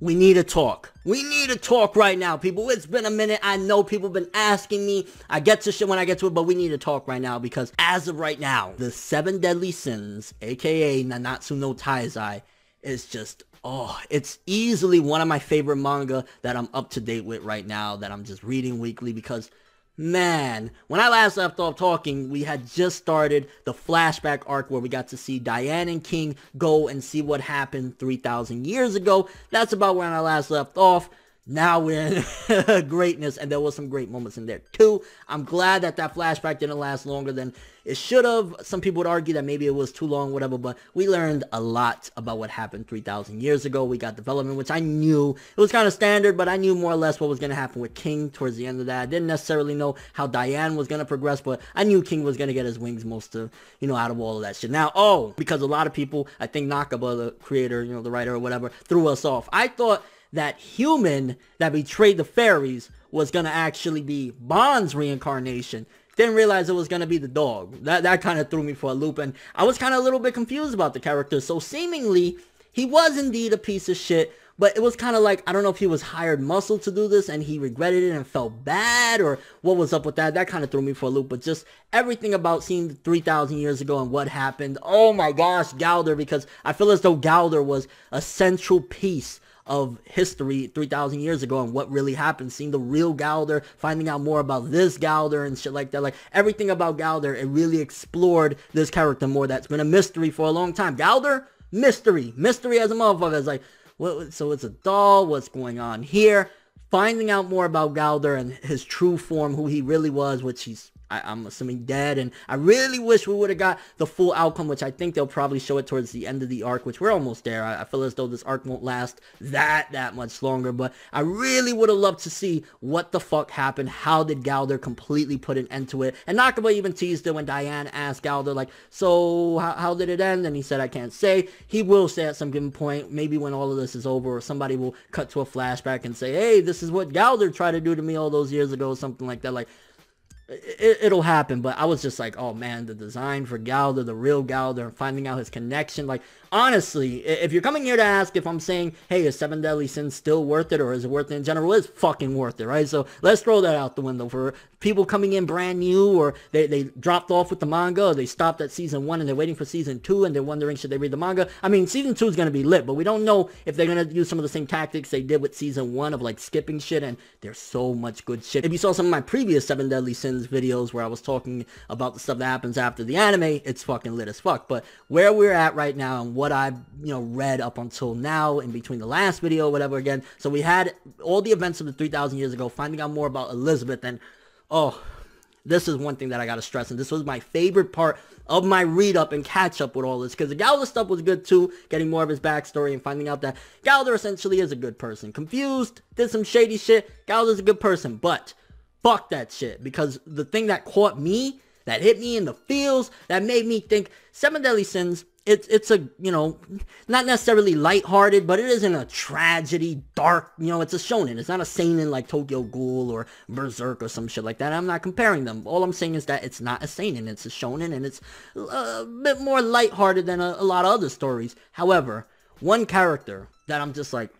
We need to talk. We need to talk right now, people. It's been a minute. I know people have been asking me. I get to shit when I get to it, but we need to talk right now because as of right now, the 7 Deadly Sins, aka Nanatsu no Taizai, is just, oh, it's easily one of my favorite manga that I'm up to date with right now, that I'm just reading weekly because, man, when I last left off talking, we had just started the flashback arc where we got to see Diane and King go and see what happened 3,000 years ago. That's about when I last left off. Now we're in greatness, and there was some great moments in there too. I'm glad that that flashback didn't last longer than it should have. Some people would argue that maybe it was too long, whatever, but we learned a lot about what happened 3,000 years ago. We got development, which I knew. It was kind of standard, but I knew more or less what was going to happen with King towards the end of that. I didn't necessarily know how Diane was going to progress, but I knew King was going to get his wings most of, out of all of that shit. Now, because a lot of people, I think Nakaba, the creator, the writer or whatever, threw us off. I thought that human that betrayed the fairies was going to actually be Bond's reincarnation. Didn't realize it was going to be the dog. That kind of threw me for a loop, and I was kind of a little bit confused about the character. So seemingly, he was indeed a piece of shit, but it was kind of like, I don't know if he was hired muscle to do this and he regretted it and felt bad, or what was up with that. That kind of threw me for a loop, but just everything about seeing 3,000 years ago and what happened. Oh my gosh, Galder, because I feel as though Galder was a central piece of history 3,000 years ago and what really happened, seeing the real Galder, finding out more about this Galder and shit like that. Like, everything about Galder, it really explored this character more. That's been a mystery for a long time. Galder, mystery as a motherfucker. It's like, what, so it's a doll, what's going on here? Finding out more about Galder and his true form, who he really was, which I'm assuming dead, and I really wish we would have got the full outcome, which I think they'll probably show it towards the end of the arc, which we're almost there. I feel as though this arc won't last that much longer, but I really would have loved to see what the fuck happened. How did Galder completely put an end to it? And Nakaba even teased it when Diane asked Galder, like, so how did it end? And he said, I can't say. He will say at some given point, maybe when all of this is over, or somebody will cut to a flashback and say, hey, this is what Galder tried to do to me all those years ago, something like that. Like, it'll happen, but I was just like, oh man, the design for Galder, the real Galder, and finding out his connection. Like, honestly, if you're coming here to ask if I'm saying, hey, is 7 Deadly Sins still worth it, or is it worth it in general, it's fucking worth it, right? So let's throw that out the window. For people coming in brand new, or they dropped off with the manga, or they stopped at season 1 and they're waiting for season 2 and they're wondering, should they read the manga? I mean, season 2 is going to be lit, but we don't know if they're going to use some of the same tactics they did with season 1 of like skipping shit, and there's so much good shit. If you saw some of my previous 7 Deadly Sins videos where I was talking about the stuff that happens after the anime, it's fucking lit as fuck. But where we're at right now and what I've read up until now, in between the last video, whatever, again, so we had all the events of the 3,000 years ago, finding out more about Elizabeth, and this is one thing that I gotta stress, and this was my favorite part of my read up and catch up with all this, because the Galder stuff was good too, getting more of his backstory and finding out that Galder essentially is a good person. Confused, did some shady shit, Galder's a good person, but fuck that shit, because the thing that caught me, that hit me in the feels, that made me think 7 Deadly Sins, it's a, not necessarily lighthearted, but it isn't a tragedy, dark, it's a shonen. It's not a seinen like Tokyo Ghoul or Berserk or some shit like that. I'm not comparing them. All I'm saying is that it's not a seinen. It's a shonen, and it's a bit more lighthearted than a lot of other stories. However, one character that I'm just like,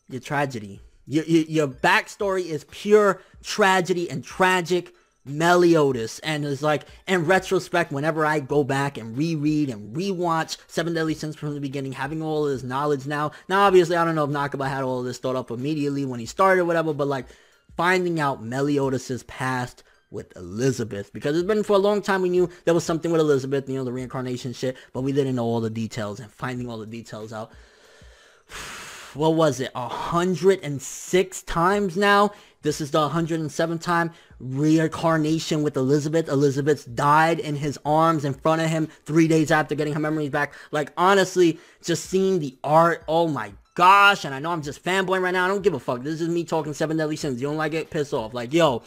your tragedy. Your backstory is pure tragedy and tragic. Meliodas, and it's like, in retrospect, whenever I go back and reread and rewatch 7 Deadly Sins from the beginning, having all of this knowledge now obviously I don't know if Nakaba had all of this thought up immediately when he started or whatever, but like finding out Meliodas's past with Elizabeth, because it's been for a long time we knew there was something with Elizabeth, the reincarnation shit, but we didn't know all the details, and finding all the details out, what was it, 106 times now? This is the 107th time reincarnation with Elizabeth. Elizabeth's died in his arms in front of him 3 days after getting her memories back. Like, honestly, just seeing the art, oh my gosh, and I know I'm just fanboying right now, I don't give a fuck. This is me talking 7 Deadly Sins. You don't like it? Piss off. Like, yo,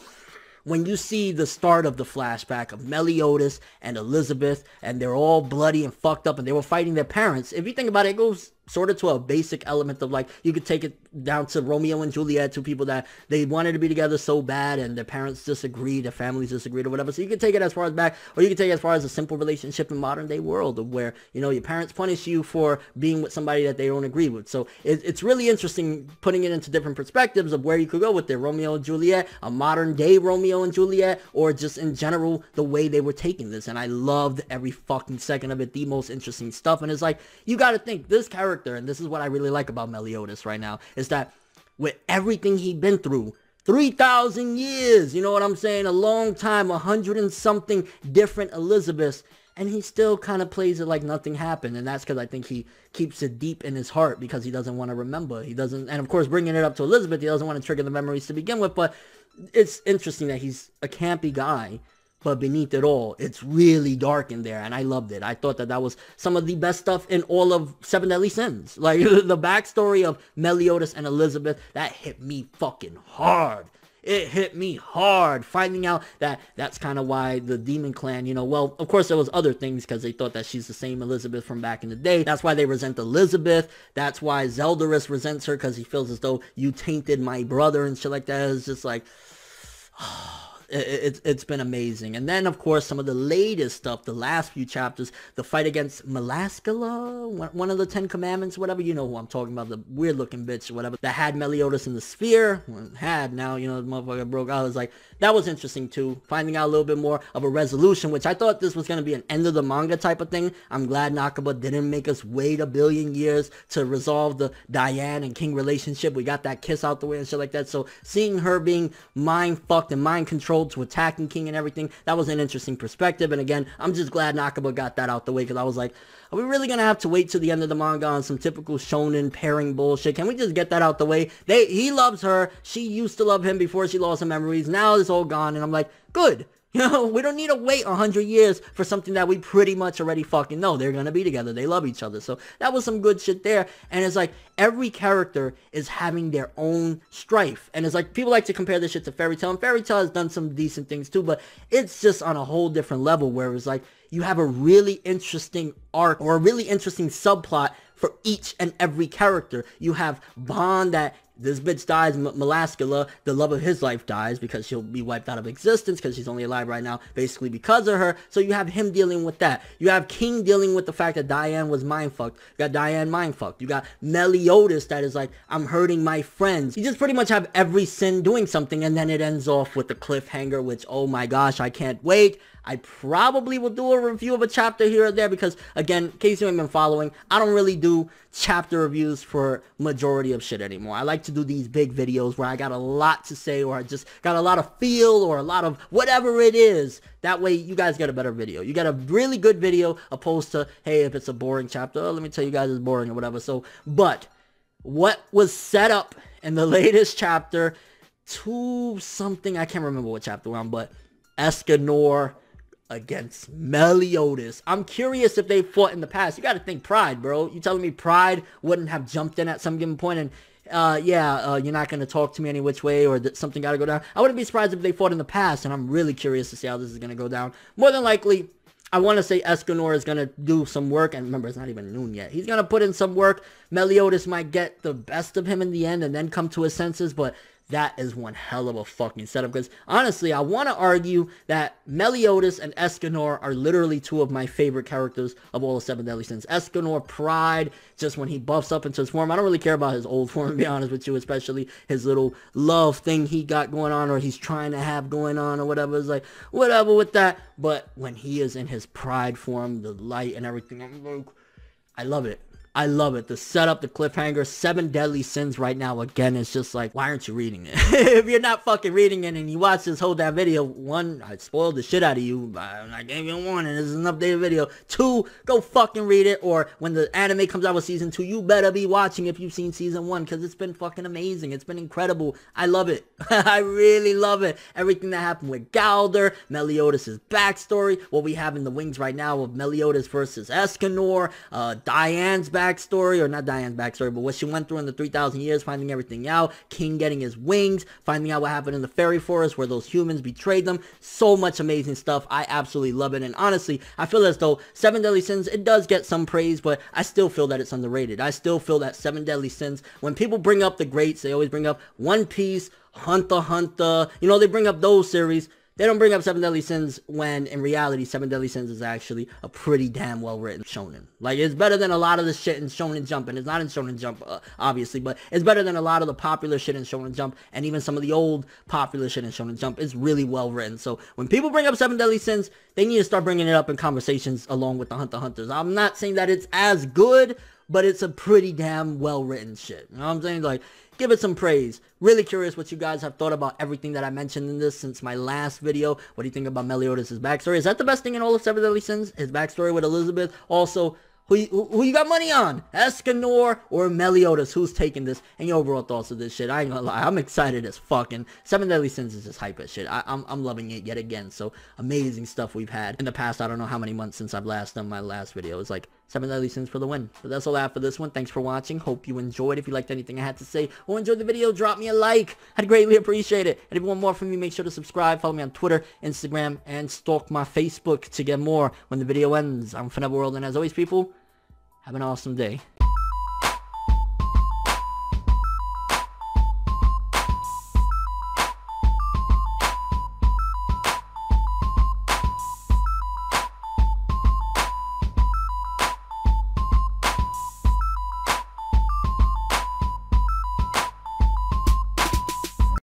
when you see the start of the flashback of Meliodas and Elizabeth, and they're all bloody and fucked up, and they were fighting their parents, if you think about it, it goes sort of to a basic element of like, you could take it down to Romeo and Juliet, two people that they wanted to be together so bad and their parents disagreed, their families disagreed or whatever. So you could take it as far as back, or you could take it as far as a simple relationship in modern day world of where, you know, your parents punish you for being with somebody that they don't agree with. So it's really interesting putting it into different perspectives of where you could go with it. Romeo and Juliet, a modern day Romeo and Juliet, or just in general the way they were taking this. And I loved every fucking second of it. The most interesting stuff. And it's like, you got to think this character, and this is what I really like about Meliodas right now, is that with everything he'd been through, 3,000 years, you know what I'm saying, a long time, 100 and something different Elizabeths, and he still kind of plays it like nothing happened. And that's because I think he keeps it deep in his heart because he doesn't want to remember. He doesn't, and of course bringing it up to Elizabeth, he doesn't want to trigger the memories to begin with. But it's interesting that he's a campy guy, but beneath it all, it's really dark in there, and I loved it. I thought that that was some of the best stuff in all of Seven Deadly Sins. Like, the backstory of Meliodas and Elizabeth, that hit me fucking hard. It hit me hard, finding out that that's kind of why the Demon Clan, you know, well, of course there was other things because they thought that she's the same Elizabeth from back in the day. That's why they resent Elizabeth. That's why Zeldarus resents her because he feels as though you tainted my brother and shit like that. It's just like... It's been amazing. And then, of course, some of the latest stuff, the last few chapters, the fight against Melaskala, one of the 10 Commandments, whatever, you know who I'm talking about, the weird-looking bitch or whatever, that had Meliodas in the sphere, well, had now, you know, the motherfucker broke out. I was like, that was interesting, too, finding out a little bit more of a resolution, which I thought this was going to be an end of the manga type of thing. I'm glad Nakaba didn't make us wait a billion years to resolve the Diane and King relationship. We got that kiss out the way and shit like that. So seeing her being mind-fucked and mind-controlled to attacking King and everything, that was an interesting perspective. And again, I'm just glad Nakaba got that out the way, because I was like, are we really gonna have to wait till the end of the manga on some typical shonen pairing bullshit? Can we just get that out the way? He loves her, she used to love him before she lost her memories, now it's all gone. And I'm like, good. You know, we don't need to wait 100 years for something that we pretty much already fucking know. They're gonna be together. They love each other. So that was some good shit there. And it's like, every character is having their own strife. And it's like, people like to compare this shit to Fairy Tail. And Fairy Tail has done some decent things too, but it's just on a whole different level where it's like, you have a really interesting arc or a really interesting subplot for each and every character. You have Bond, that this bitch dies, Melaskala, the love of his life dies because she'll be wiped out of existence because she's only alive right now basically because of her. So you have him dealing with that. You have King dealing with the fact that Diane was mind-fucked. You got Diane mind-fucked. You got Meliodas that is like, I'm hurting my friends. You just pretty much have every sin doing something, and then it ends off with the cliffhanger, which, oh my gosh, I can't wait. I probably will do a review of a chapter here or there because, again, in case you haven't been following, I don't really do chapter reviews for majority of shit anymore. I like to do these big videos where I got a lot to say, or I just got a lot of feel, or a lot of whatever it is. That way you guys get a better video. You get a really good video opposed to, hey, if it's a boring chapter, oh, let me tell you guys it's boring or whatever. So, but what was set up in the latest chapter to something, I can't remember what chapter we're on, but Escanor against Meliodas. I'm curious if they fought in the past. You got to think Pride, bro. You telling me Pride wouldn't have jumped in at some given point and, you're not going to talk to me any which way, or that something got to go down. I wouldn't be surprised if they fought in the past, and I'm really curious to see how this is going to go down. More than likely, I want to say Escanor is going to do some work, and remember, it's not even noon yet. He's going to put in some work. Meliodas might get the best of him in the end and then come to his senses, but that is one hell of a fucking setup, because honestly, I want to argue that Meliodas and Escanor are literally two of my favorite characters of all the Seven Deadly Sins. Escanor, Pride, just when he buffs up into his form. I don't really care about his old form, to be honest with you, especially his little love thing he got going on, or he's trying to have going on, or whatever. It's like, whatever with that. But when he is in his Pride form, the light and everything, I'm like, I love it. I love it. The setup, the cliffhanger, Seven Deadly Sins right now, again, is just like, why aren't you reading it? If you're not fucking reading it and you watch this whole damn video, one, I spoiled the shit out of you. I gave you one, and this is an updated video. Two, go fucking read it, or when the anime comes out with season 2, you better be watching if you've seen season 1, because it's been fucking amazing. It's been incredible. I love it. I really love it. Everything that happened with Galder, Meliodas' backstory, what we have in the wings right now of Meliodas versus Escanor, Diane's backstory, backstory, or not Diane's backstory, but what she went through in the 3,000 years, finding everything out, King getting his wings, finding out what happened in the fairy forest where those humans betrayed them. So much amazing stuff. I absolutely love it, and honestly, I feel as though Seven Deadly Sins, it does get some praise, but I still feel that it's underrated. I still feel that Seven Deadly Sins, when people bring up the greats, they always bring up One Piece, Hunter x Hunter, you know, they bring up those series. They don't bring up Seven Deadly Sins when, in reality, Seven Deadly Sins is actually a pretty damn well-written shonen. Like, it's better than a lot of the shit in Shonen Jump, and it's not in Shonen Jump, obviously, but it's better than a lot of the popular shit in Shonen Jump, and even some of the old popular shit in Shonen Jump is really well-written. So, when people bring up Seven Deadly Sins, they need to start bringing it up in conversations along with the Hunter x Hunters. I'm not saying that it's as good, but it's a pretty damn well-written shit. You know what I'm saying? Like, give it some praise. Really curious what you guys have thought about everything that I mentioned in this since my last video. What do you think about Meliodas' backstory? Is that the best thing in all of Seven Deadly Sins? His backstory with Elizabeth? Also, who you got money on? Escanor or Meliodas? Who's taking this? And your overall thoughts of this shit? I ain't gonna lie, I'm excited as fucking. Seven Deadly Sins is just hype as shit. I'm loving it yet again. So amazing stuff we've had in the past. I don't know how many months since I've last done my last video. It's like Seven Deadly Sins for the win. But that's all I have for this one. Thanks for watching. Hope you enjoyed. If you liked anything I had to say or enjoyed the video, drop me a like. I'd greatly appreciate it. And if you want more from me, make sure to subscribe. Follow me on Twitter, Instagram, and stalk my Facebook to get more when the video ends. I'm ForneverWorld, and as always, people, have an awesome day.